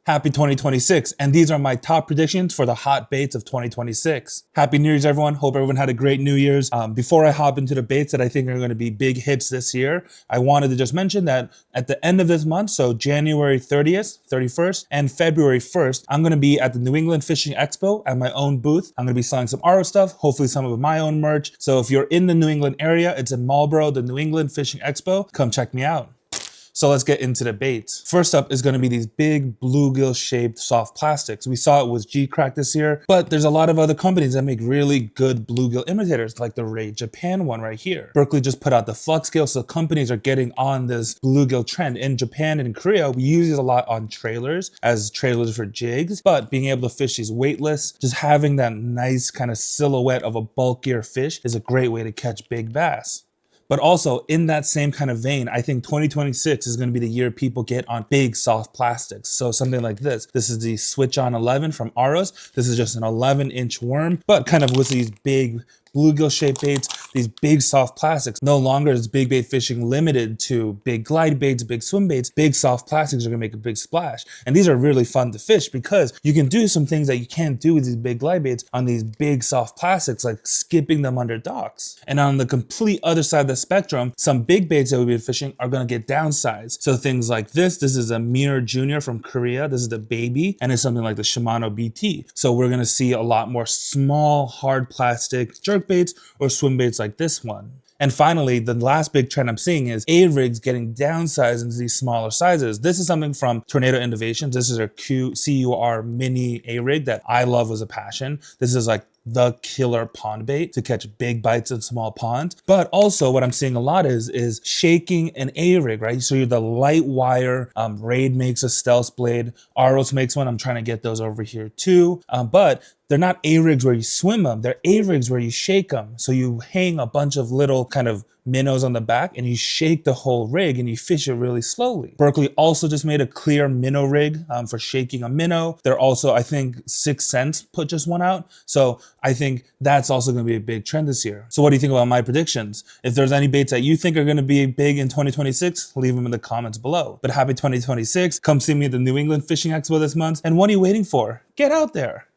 Happy 2026, and these are my top predictions for the hot baits of 2026. Happy New Year's, everyone. Hope everyone had a great New Year's. Before I hop into the baits that I think are going to be big hits this year, I wanted to just mention that at the end of this month, so January 30th, 31st, and February 1st, I'm going to be at the New England Fishing Expo at my own booth. I'm going to be selling some Aro stuff, hopefully some of my own merch. So if you're in the New England area, it's in Marlboro, the New England Fishing Expo. Come check me out. So let's get into the baits. First up is going to be these big bluegill shaped soft plastics. We saw it with G-Crack this year, but there's a lot of other companies that make really good bluegill imitators, like the Ray Japan one right here. Berkley just put out the Flux scale, so companies are getting on this bluegill trend. In Japan and in Korea, we use these a lot on trailers as trailers for jigs, but being able to fish these weightless, just having that nice kind of silhouette of a bulkier fish is a great way to catch big bass. But also in that same kind of vein, I think 2026 is going to be the year people get on big soft plastics. So something like this. This is the Switch On 11 from Aros. This is just an 11-inch worm, but kind of with these big bluegill shaped baits, these big soft plastics. No longer is big bait fishing limited to big glide baits, big swim baits. Big soft plastics are gonna make a big splash. And these are really fun to fish because you can do some things that you can't do with these big glide baits on these big soft plastics, like skipping them under docks. And on the complete other side of the spectrum, some big baits that we've been fishing are gonna get downsized. So things like this is a Mir Junior from Korea. This is the baby, and it's something like the Shimano BT. So we're gonna see a lot more small, hard plastic jerk baits or swim baits like this one. And finally, the last big trend I'm seeing is A-rigs getting downsized into these smaller sizes. This is something from Tornado Innovations. This is our CUR mini A-rig that I love as a passion. This is like the killer pond bait to catch big bites in small ponds. But also what I'm seeing a lot is shaking an A-rig, right? So you're the light wire, Raid makes a Stealth blade, Aros makes one. I'm trying to get those over here too. But they're not A-rigs where you swim them. They're A-rigs where you shake them. So you hang a bunch of little kind of minnows on the back and you shake the whole rig and you fish it really slowly. Berkley also just made a clear minnow rig for shaking a minnow. They're also, I think, 6 Cents put just one out. So I think that's also going to be a big trend this year. So what do you think about my predictions? If there's any baits that you think are going to be big in 2026, leave them in the comments below. But happy 2026. Come see me at the New England Fishing Expo this month. And what are you waiting for? Get out there.